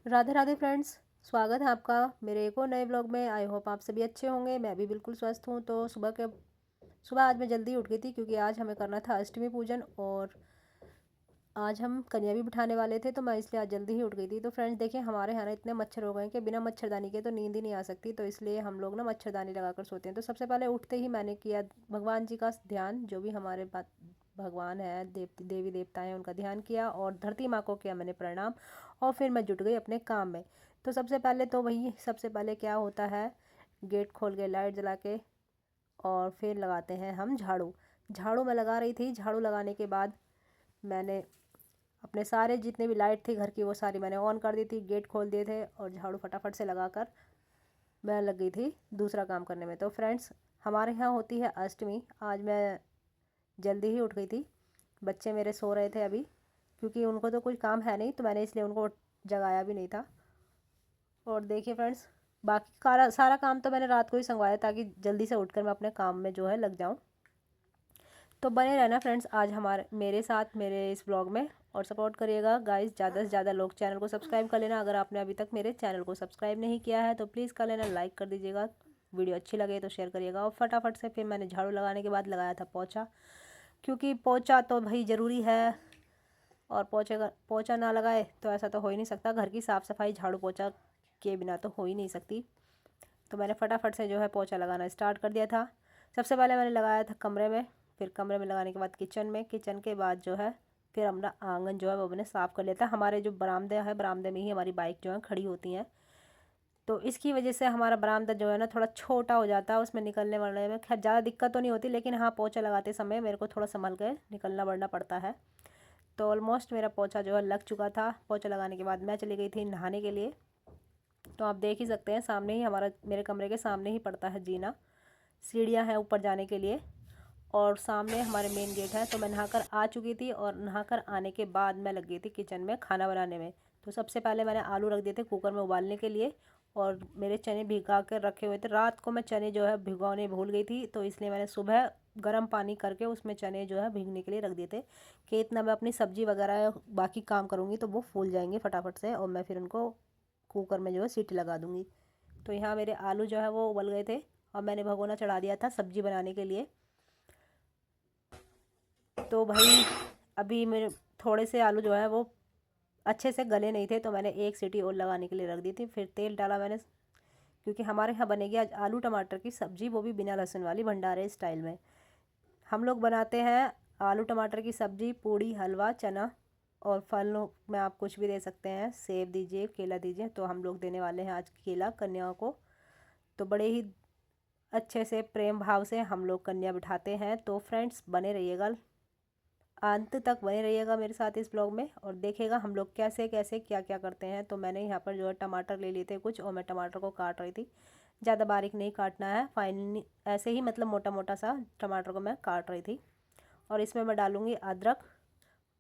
Radhe Radhe friends. स्वागत है आपका मेरे एक और नए ब्लॉग में। आई होप आप सभी अच्छे होंगे। मैं भी बिल्कुल स्वस्थ हूँ। तो सुबह आज मैं जल्दी उठ गई थी क्योंकि आज हमें करना था अष्टमी पूजन और आज हम कन्या भी बिठाने वाले थे, तो मैं इसलिए आज जल्दी ही उठ गई थी। तो फ्रेंड्स देखिए, हमारे यहाँ ना इतने मच्छर हो गए हैं कि बिना मच्छरदानी के तो नींद ही नहीं आ सकती, तो इसलिए हम लोग ना मच्छरदानी लगाकर सोते हैं। तो सबसे पहले उठते ही मैंने किया भगवान जी का ध्यान, जो भी हमारे भगवान है, देवी देवता हैं, उनका ध्यान किया और धरती माँ को किया मैंने प्रणाम। और फिर मैं जुट गई अपने काम में। तो सबसे पहले क्या होता है, गेट खोल के लाइट जला के और फिर लगाते हैं हम झाड़ू। झाड़ू मैं लगा रही थी। झाड़ू लगाने के बाद मैंने अपने सारे जितने भी लाइट थी घर की वो सारी मैंने ऑन कर दी थी, गेट खोल दिए थे और झाड़ू फटाफट से लगाकर मैं लग गई थी दूसरा काम करने में। तो फ्रेंड्स, हमारे यहाँ होती है अष्टमी। आज मैं जल्दी ही उठ गई थी। बच्चे मेरे सो रहे थे अभी, क्योंकि उनको तो कुछ काम है नहीं, तो मैंने इसलिए उनको जगाया भी नहीं था। और देखिए फ्रेंड्स, बाकी सारा काम तो मैंने रात को ही संगवाया ताकि जल्दी से उठकर मैं अपने काम में जो है लग जाऊँ। तो बने रहना फ्रेंड्स आज हमारे मेरे साथ मेरे इस ब्लॉग में और सपोर्ट करिएगा गाइस। ज़्यादा से ज़्यादा लोग चैनल को सब्सक्राइब कर लेना। अगर आपने अभी तक मेरे चैनल को सब्सक्राइब नहीं किया है तो प्लीज़ कर लेना, लाइक कर दीजिएगा। वीडियो अच्छी लगे तो शेयर करिएगा। और फटाफट से फिर मैंने झाड़ू लगाने के बाद लगाया था पोछा, क्योंकि पोछा तो भाई ज़रूरी है। और पोछा ना लगाए तो ऐसा तो हो ही नहीं सकता। घर की साफ़ सफाई झाड़ू पोछा के बिना तो हो ही नहीं सकती। तो मैंने फटाफट से जो है पोछा लगाना स्टार्ट कर दिया था। सबसे पहले मैंने लगाया था कमरे में, फिर कमरे में लगाने के बाद किचन में, किचन के बाद जो है फिर अपना आंगन जो है वो मैंने साफ़ कर लिया था। हमारे जो बरामदा है, बरामदे में ही हमारी बाइक जो है खड़ी होती हैं, तो इसकी वजह से हमारा बरामदा जो है ना थोड़ा छोटा हो जाता है। उसमें निकलने वलने में खैर ज़्यादा दिक्कत तो नहीं होती, लेकिन हाँ, पोछा लगाते समय मेरे को थोड़ा संभल के निकलना बढ़ना पड़ता है। तो ऑलमोस्ट मेरा पोछा जो है लग चुका था। पोछा लगाने के बाद मैं चली गई थी नहाने के लिए। तो आप देख ही सकते हैं, सामने ही हमारा, मेरे कमरे के सामने ही पड़ता है जीना, सीढ़ियाँ हैं ऊपर जाने के लिए और सामने हमारे मेन गेट है। तो मैं नहाकर आ चुकी थी और नहाकर आने के बाद मैं लग गई थी किचन में खाना बनाने में। तो सबसे पहले मैंने आलू रख दिए थे कुकर में उबालने के लिए और मेरे चने भिगा कर रखे हुए थे। रात को मैं चने जो है भिगोने भूल गई थी, तो इसलिए मैंने सुबह गर्म पानी करके उसमें चने जो है भीगने के लिए रख दिए थे कि इतना मैं अपनी सब्जी वगैरह बाकी काम करूँगी तो वो फूल जाएंगे फटाफट से और मैं फिर उनको कुकर में जो है सीटी लगा दूँगी। तो यहाँ मेरे आलू जो है वो उबल गए थे और मैंने भगोना चढ़ा दिया था सब्जी बनाने के लिए। तो भाई अभी मेरे थोड़े से आलू जो है वो अच्छे से गले नहीं थे, तो मैंने एक सीटी और लगाने के लिए रख दी थी। फिर तेल डाला मैंने, क्योंकि हमारे यहाँ बनेगी आज आलू टमाटर की सब्ज़ी, वो भी बिना लहसुन वाली, भंडारे स्टाइल में। हम लोग बनाते हैं आलू टमाटर की सब्ज़ी, पूड़ी, हलवा, चना और फलों में आप कुछ भी दे सकते हैं, सेब दीजिए, केला दीजिए। तो हम लोग देने वाले हैं आज केला कन्याओं को। तो बड़े ही अच्छे से प्रेम भाव से हम लोग कन्या बिठाते हैं। तो फ्रेंड्स बने रहिएगा, अंत तक बने रहिएगा मेरे साथ इस ब्लॉग में और देखिएगा हम लोग कैसे कैसे क्या क्या करते हैं। तो मैंने यहाँ पर जो है टमाटर ले लिए थे कुछ और मैं टमाटर को काट रही थी। ज़्यादा बारीक नहीं काटना है, फाइन ऐसे ही मतलब मोटा मोटा सा टमाटर को मैं काट रही थी। और इसमें मैं डालूँगी अदरक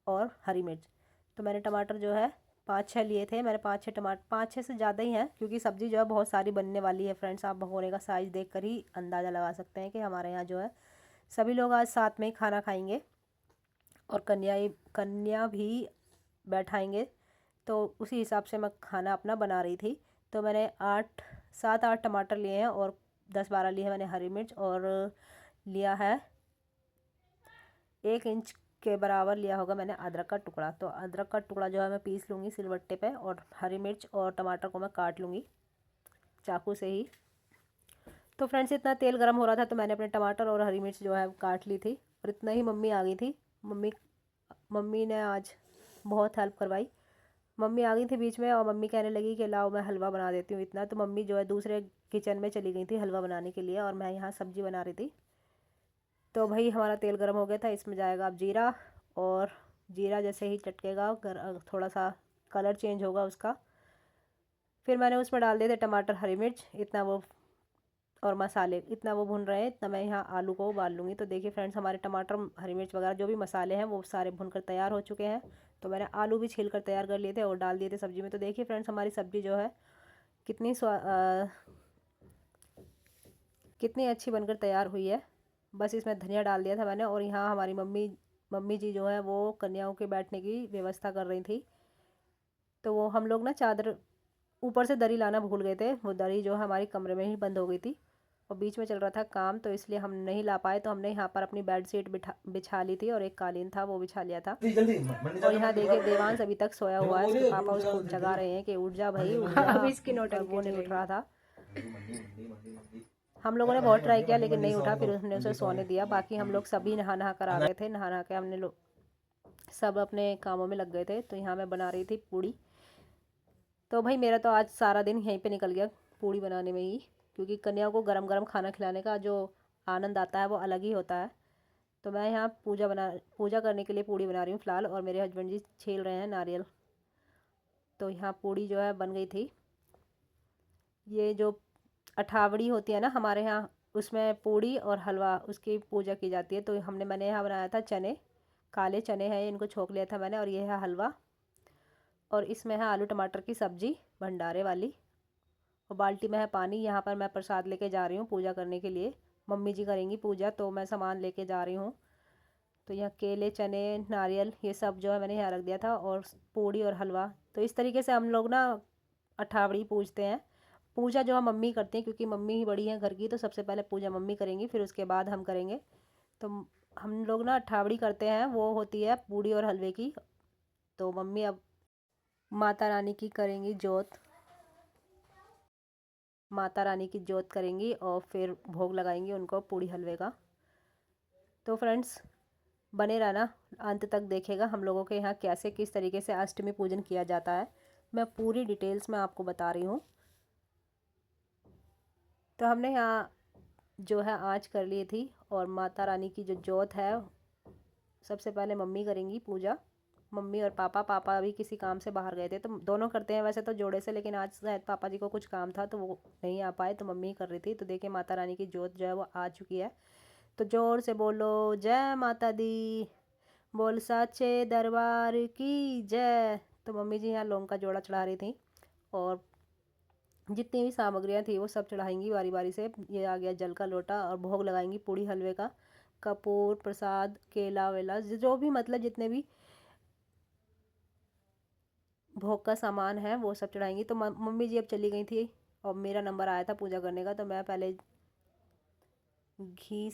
और हरी मिर्च। तो मैंने टमाटर जो है 5-6 लिए थे। मैंने 5-6 टमाटर, 5-6 से ज़्यादा ही हैं, क्योंकि सब्ज़ी जो है बहुत सारी बनने वाली है फ्रेंड्स। आप भगोने का साइज़ देख कर ही अंदाज़ा लगा सकते हैं कि हमारे यहाँ जो है सभी लोग आज साथ में ही खाना खाएंगे और कन्या भी बैठाएंगे। तो उसी हिसाब से मैं खाना अपना बना रही थी। तो मैंने 7-8 टमाटर लिए हैं और 10-12 लिए हैं मैंने हरी मिर्च और लिया है 1 इंच के बराबर लिया होगा मैंने अदरक का टुकड़ा। तो अदरक का टुकड़ा जो है मैं पीस लूँगी सिलबट्टे पे और हरी मिर्च और टमाटर को मैं काट लूँगी चाकू से ही। तो फ्रेंड्स इतना तेल गर्म हो रहा था तो मैंने अपने टमाटर और हरी मिर्च जो है काट ली थी और इतना ही मम्मी आ गई थी। मम्मी मम्मी ने आज बहुत हेल्प करवाई। मम्मी आ गई थी बीच में और मम्मी कहने लगी कि लाओ मैं हलवा बना देती हूँ इतना। तो मम्मी जो है दूसरे किचन में चली गई थी हलवा बनाने के लिए और मैं यहाँ सब्ज़ी बना रही थी। तो भाई हमारा तेल गर्म हो गया था, इसमें जाएगा अब जीरा। और जीरा जैसे ही चटकेगा, थोड़ा सा कलर चेंज होगा उसका, फिर मैंने उसमें डाल दिए थे टमाटर, हरी मिर्च, इतना वो और मसाले। इतना वो भुन रहे हैं, इतना मैं यहाँ आलू को उबाल लूँगी। तो देखिए फ्रेंड्स, हमारे टमाटर, हरी मिर्च वगैरह जो भी मसाले हैं वो सारे भुनकर तैयार हो चुके हैं। तो मैंने आलू भी छील कर तैयार कर लिए थे और डाल दिए थे सब्ज़ी में। तो देखिए फ्रेंड्स, हमारी सब्ज़ी जो है कितनी कितनी अच्छी बनकर तैयार हुई है। बस इसमें धनिया डाल दिया था मैंने। और यहाँ हमारी मम्मी मम्मी जी जो है वो कन्याओं के बैठने की व्यवस्था कर रही थी। तो वो हम लोग ना चादर ऊपर से दरी लाना भूल गए थे। वो दरी जो है हमारी कमरे में ही बंद हो गई थी और बीच में चल रहा था काम, तो इसलिए हम नहीं ला पाए। तो हमने यहाँ पर अपनी बेड शीट बिछा ली थी और एक कालीन था वो बिछा लिया था। और यहाँ देखिए देवांश अभी तक सोया हुआ है, इसके पापा उसको जगा रहे हैं कि उठ जा भाई उठ जा, पर वो नहीं उठ रहा था। हम लोगों ने बहुत ट्राई किया लेकिन नहीं उठा, फिर उसने उसे सोने दिया। बाकी हम लोग सभी नहा कर आ गए थे। नहा के हमने लोग सब अपने कामों में लग गए थे। तो यहाँ मैं बना रही थी पूड़ी। तो भाई मेरा तो आज सारा दिन यहीं पे निकल गया पूड़ी बनाने में ही, क्योंकि कन्या को गरम गरम खाना खिलाने का जो आनंद आता है वो अलग ही होता है। तो मैं यहाँ पूजा करने के लिए पूड़ी बना रही हूँ फ़िलहाल, और मेरे हस्बैंड जी छील रहे हैं नारियल। तो यहाँ पूड़ी जो है बन गई थी। ये जो अठावड़ी होती है ना हमारे यहाँ, उसमें पूड़ी और हलवा उसकी पूजा की जाती है। तो मैंने यहाँ बनाया था चने, काले चने हैं, इनको छोंक लिया था मैंने, और ये है हलवा, और इसमें है आलू टमाटर की सब्ज़ी भंडारे वाली, और बाल्टी में है पानी। यहाँ पर मैं प्रसाद लेके जा रही हूँ पूजा करने के लिए। मम्मी जी करेंगी पूजा, तो मैं सामान लेके जा रही हूँ। तो यहाँ केले, चने, नारियल ये सब जो है मैंने यहाँ रख दिया था, और पूड़ी और हलवा। तो इस तरीके से हम लोग ना अठावड़ी पूजते हैं। पूजा जो है मम्मी करती हैं, क्योंकि मम्मी ही बड़ी हैं घर की, तो सबसे पहले पूजा मम्मी करेंगी, फिर उसके बाद हम करेंगे। तो हम लोग ना अठावड़ी करते हैं, वो होती है पूड़ी और हलवे की। तो मम्मी अब माता रानी की करेंगी जोत, माता रानी की जोत करेंगी और फिर भोग लगाएंगी उनको पूड़ी हलवे का। तो फ्रेंड्स बने रहना, अंत तक देखेगा हम लोगों के यहाँ कैसे किस तरीके से अष्टमी पूजन किया जाता है। मैं पूरी डिटेल्स में आपको बता रही हूँ। तो हमने यहाँ जो है आँच कर ली थी, और माता रानी की जो जोत है सबसे पहले मम्मी करेंगी पूजा। मम्मी और पापा अभी किसी काम से बाहर गए थे, तो दोनों करते हैं वैसे तो जोड़े से, लेकिन आज शायद पापा जी को कुछ काम था तो वो नहीं आ पाए, तो मम्मी कर रही थी। तो देखिए माता रानी की जोत जो है वो आ चुकी है। तो ज़ोर से बोलो जय माता दी, बोल साचे दरबार की जय। तो मम्मी जी यहाँ लौंग का जोड़ा चढ़ा रही थी, और जितनी भी सामग्रियाँ थी वो सब चढ़ाएंगी बारी बारी से। ये आ गया जल का लोटा, और भोग लगाएंगी पूड़ी हलवे का, कपूर, प्रसाद, केला वेला, जो भी मतलब जितने भी भोग का सामान है वो सब चढ़ाएंगी। तो मम्मी जी अब चली गई थी, और मेरा नंबर आया था पूजा करने का। तो मैं पहले घी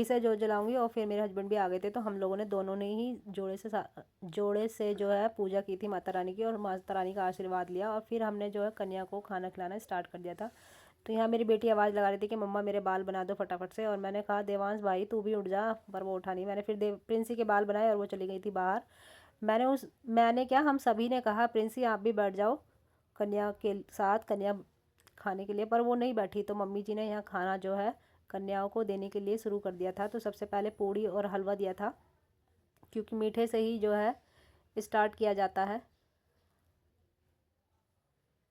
से जो जलाऊंगी, और फिर मेरे हस्बैंड भी आ गए थे, तो हम लोगों ने दोनों ने ही जोड़े से जो है पूजा की थी माता रानी की, और माता रानी का आशीर्वाद लिया। और फिर हमने जो है कन्या को खाना खिलाना स्टार्ट कर दिया था। तो यहाँ मेरी बेटी आवाज़ लगा रही थी कि मम्मा मेरे बाल बना दो फटाफट से, और मैंने कहा देवांश भाई तू भी उठ जा, पर वो उठा नहीं। मैंने फिर प्रिंसी के बाल बनाए और वो चली गई थी बाहर। मैंने क्या, हम सभी ने कहा प्रिंसी आप भी बैठ जाओ कन्या के साथ, कन्या खाने के लिए, पर वो नहीं बैठी। तो मम्मी जी ने यहाँ खाना जो है कन्याओं को देने के लिए शुरू कर दिया था। तो सबसे पहले पूड़ी और हलवा दिया था, क्योंकि मीठे से ही जो है स्टार्ट किया जाता है।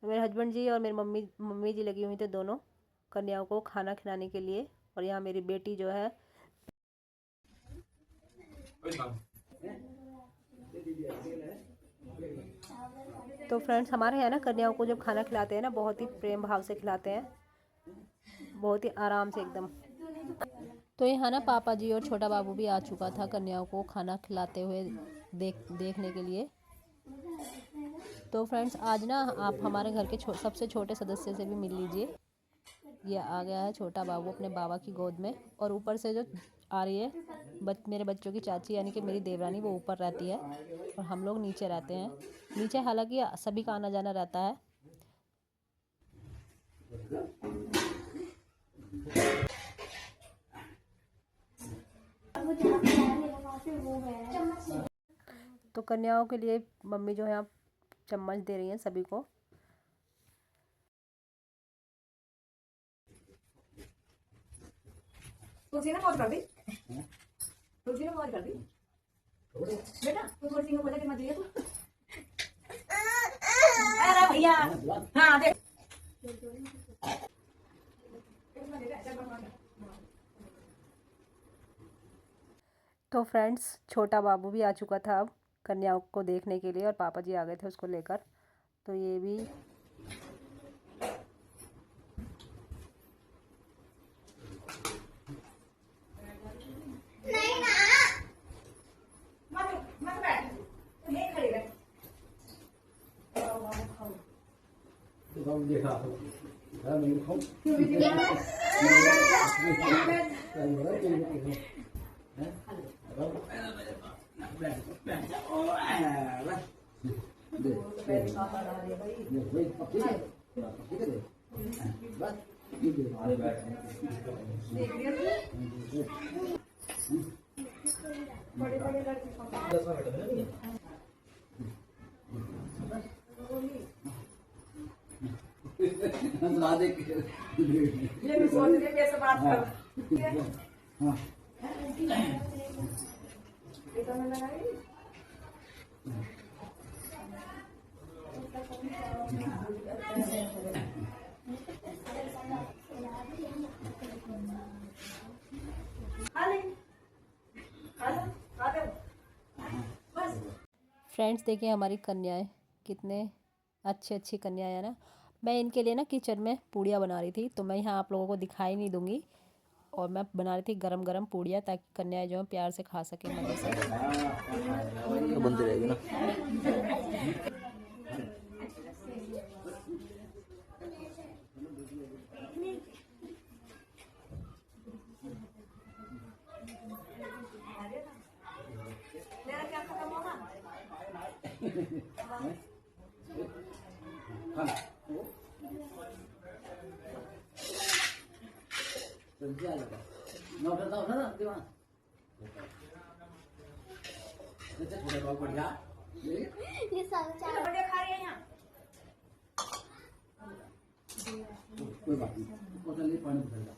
मेरे हस्बैंड जी और मेरी मम्मी जी लगी हुई थे दोनों कन्याओं को खाना खिलाने के लिए। और यहाँ मेरी बेटी जो है तो फ्रेंड्स हमारे यहाँ ना कन्याओं को जब खाना खिलाते हैं ना बहुत ही प्रेम भाव से खिलाते हैं, बहुत ही आराम से एकदम। तो यहाँ ना पापा जी और छोटा बाबू भी आ चुका था कन्याओं को खाना खिलाते हुए देखने के लिए। तो फ्रेंड्स आज ना आप हमारे घर के सबसे छोटे सदस्य से भी मिल लीजिए। ये आ गया है छोटा बाबू अपने बाबा की गोद में, और ऊपर से जो आ रही है मेरे बच्चों की चाची यानी कि मेरी देवरानी, वो ऊपर रहती है और हम लोग नीचे रहते हैं। नीचे हालांकि सभी का आना जाना रहता है। तो कन्याओं के लिए मम्मी जो है आप चम्मच दे रही हैं सभी को। तुलसी ने मौज कर दी, तुलसी ने मौज कर दी बेटा, तू थोड़ी सी बोला कि मत दिया तू। अरे भैया हाँ देख। तो फ्रेंड्स छोटा बाबू भी आ चुका था अब कन्याओं को देखने के लिए, और पापा जी आ गए थे उसको लेकर। तो ये भी ये भी सोच रही कैसे बात कर। फ्रेंड्स देखिए हमारी कन्याएं कितने अच्छी कन्याएं हैं ना। मैं इनके लिए ना किचन में पूड़ियाँ बना रही थी, तो मैं यहाँ आप लोगों को दिखाई नहीं दूंगी। और मैं बना रही थी गरम गरम पूड़ियाँ, ताकि कन्याएं जो है प्यार से खा सके मज़े से। तो बनती रहेगी ना। ये सारा चावल खा रही है यहाँ। कोई बात नहीं, बोतल नहीं, पानी भर लो।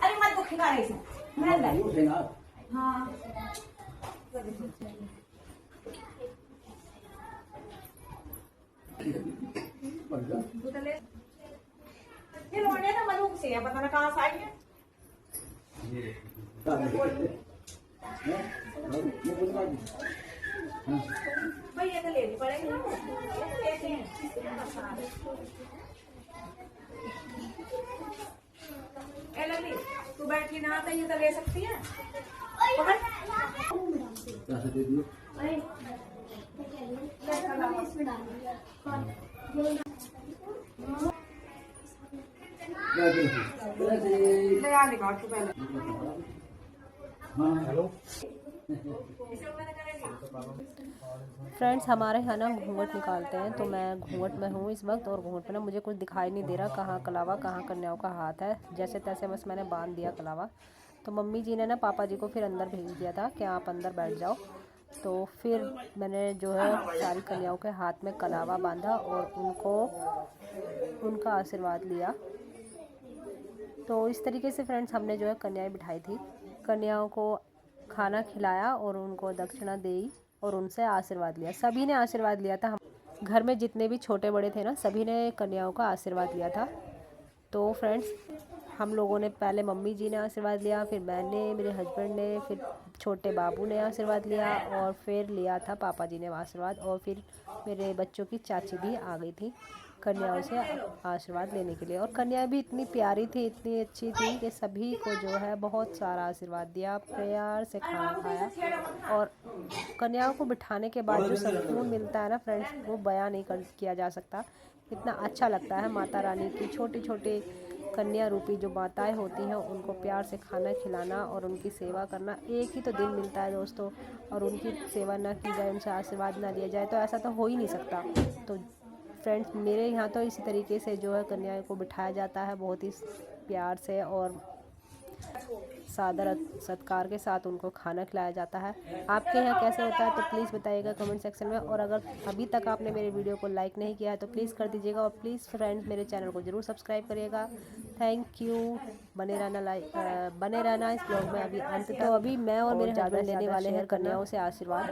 अरे मत दुखी खा रही है। उठेगा। हाँ ये लोने ना मधुक से है, पता ना कहाँ से आई है। भाई ये तो लेनी पड़ेगी ना, लेते हैं। ए लवली, तू बैठ के नहा तो ये तो ले सकती है। पकड़। दे दियो। ले आ निकाल तू पहले। हाँ हेलो। फ्रेंड्स हमारे यहाँ ना घूंघट निकालते हैं, तो मैं घूंघट में हूँ इस वक्त। और घूंघट में ना मुझे कुछ दिखाई नहीं दे रहा, कहाँ कलावा कहाँ कन्याओं का हाथ है। जैसे तैसे बस मैंने बांध दिया कलावा। तो मम्मी जी ने ना पापा जी को फिर अंदर भेज दिया था कि आप अंदर बैठ जाओ। तो फिर मैंने जो है सारी कन्याओं के हाथ में कलावा बांधा और उनका आशीर्वाद लिया। तो इस तरीके से फ्रेंड्स हमने जो है कन्याएं बिठाई थी। कन्याओं को खाना खिलाया और उनको दक्षिणा दी और उनसे आशीर्वाद लिया। सभी ने आशीर्वाद लिया था। हम घर में जितने भी छोटे बड़े थे ना, सभी ने कन्याओं का आशीर्वाद लिया था। तो फ्रेंड्स हम लोगों ने पहले मम्मी जी ने आशीर्वाद लिया, फिर मैंने, मेरे हस्बैंड ने, फिर छोटे बाबू ने आशीर्वाद लिया और फिर लिया था पापा जी ने आशीर्वाद। और फिर मेरे बच्चों की चाची भी आ गई थी कन्याओं से आशीर्वाद लेने के लिए। और कन्या भी इतनी प्यारी थी, इतनी अच्छी थी कि सभी को जो है बहुत सारा आशीर्वाद दिया, प्यार से खाना खाया। और कन्याओं को बिठाने के बाद जो सुकून मिलता है ना फ्रेंड्स, वो बयां नहीं किया जा सकता। इतना अच्छा लगता है। माता रानी की छोटी छोटी कन्या रूपी जो माताएं होती हैं, उनको प्यार से खाना खिलाना और उनकी सेवा करना। एक ही तो दिन मिलता है दोस्तों, और उनकी सेवा ना की जाए, उनसे आशीर्वाद ना लिया जाए, तो ऐसा तो हो ही नहीं सकता। तो फ्रेंड्स मेरे यहाँ तो इसी तरीके से जो है कन्याओं को बिठाया जाता है, बहुत ही प्यार से और सादर सत्कार के साथ उनको खाना खिलाया जाता है। आपके यहाँ कैसे होता है तो प्लीज़ बताइएगा कमेंट सेक्शन में। और अगर अभी तक आपने मेरे वीडियो को लाइक नहीं किया है तो प्लीज़ कर दीजिएगा। और प्लीज़ फ्रेंड्स मेरे चैनल को ज़रूर सब्सक्राइब करिएगा। Thank you. बने रहना इस ब्लॉग में अभी अंत। तो अभी मैं और मेरे हस्बैंड लेने वाले हैं कन्याओं से आशीर्वाद।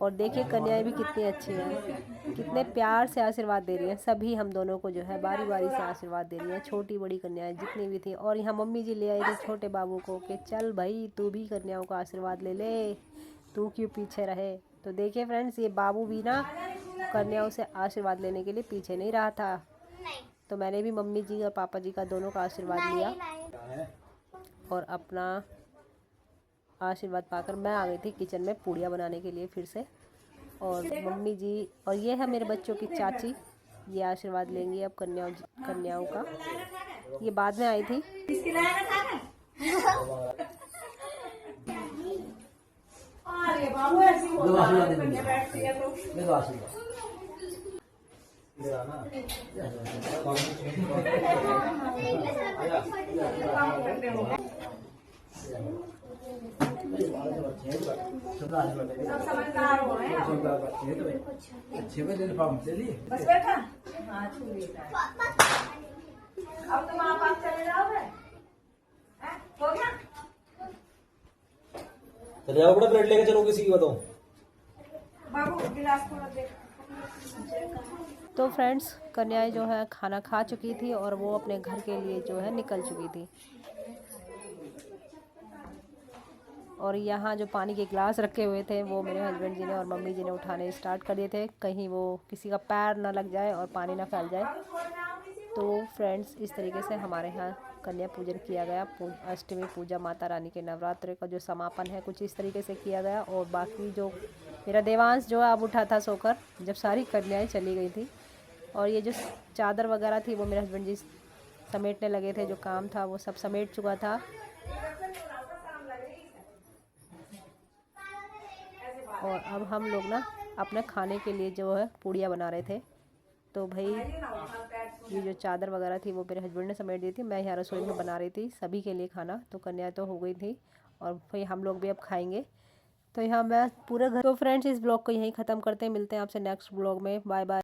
और देखिए कन्याएं भी कितनी अच्छी हैं, कितने प्यार से आशीर्वाद दे रही हैं। सभी हम दोनों को जो है बारी बारी से आशीर्वाद दे रही हैं, छोटी बड़ी कन्याएं जितनी भी थी। और यहाँ मम्मी जी ले आई थी छोटे बाबू को कि चल भाई तू भी कन्याओं का आशीर्वाद ले ले, तू क्यों पीछे रहे। तो देखिए फ्रेंड्स ये बाबू भी ना कन्याओं से आशीर्वाद लेने के लिए पीछे नहीं रहा था। तो मैंने भी मम्मी जी और पापा जी का दोनों का आशीर्वाद लिया और अपना आशीर्वाद पाकर मैं आ गई थी किचन में पूड़ियाँ बनाने के लिए फिर से। और मम्मी जी और ये है मेरे बच्चों की चाची, ये आशीर्वाद लेंगी अब कन्याओं का। ये बाद में आई थी। अरे बाबू ऐसी होता है कन्या बैठती है तो ले दो आशीर्वाद ले आना काम करते हो सब समझदार हो हैं अच्छे पे ले फॉर्म चलिए बस बैठा। हाँ छू लेता है। अब तुम आप चले जाओगे हैं? हो गया चले जाओ, बड़ा ब्रेड लेके चलो किसी की बताओ। बाबू गिलास थोड़ा देख। तो फ्रेंड्स कन्याएं जो है खाना खा चुकी थी और वो अपने घर के लिए जो है निकल चुकी थी। और यहाँ जो पानी के गिलास रखे हुए थे वो मेरे हस्बैंड जी ने और मम्मी जी ने उठाने स्टार्ट कर दिए थे, कहीं वो किसी का पैर ना लग जाए और पानी ना फैल जाए। तो फ्रेंड्स इस तरीके से हमारे यहाँ कन्या पूजन किया गया। अष्टमी पूजा माता रानी के नवरात्रि का जो समापन है कुछ इस तरीके से किया गया। और बाकी जो मेरा देवांश जो है अब उठा था सोकर जब सारी कन्याएं चली गई थी। और ये जो चादर वगैरह थी वो मेरे हस्बैंड जी समेटने लगे थे, जो काम था वो सब समेट चुका था। और अब हम लोग ना अपने खाने के लिए जो है पूड़ियाँ बना रहे थे। तो भाई ये जो चादर वगैरह थी वो मेरे हस्बैंड ने समेट दी थी, मैं यहाँ रसोई में बना रही थी सभी के लिए खाना। तो कन्या तो हो गई थी और भाई हम लोग भी अब खाएंगे। तो यहाँ मैं पूरे घर। तो फ्रेंड्स इस ब्लॉग को यहीं ख़त्म करते हैं, मिलते हैं आपसे नेक्स्ट ब्लॉग में। Bye bye.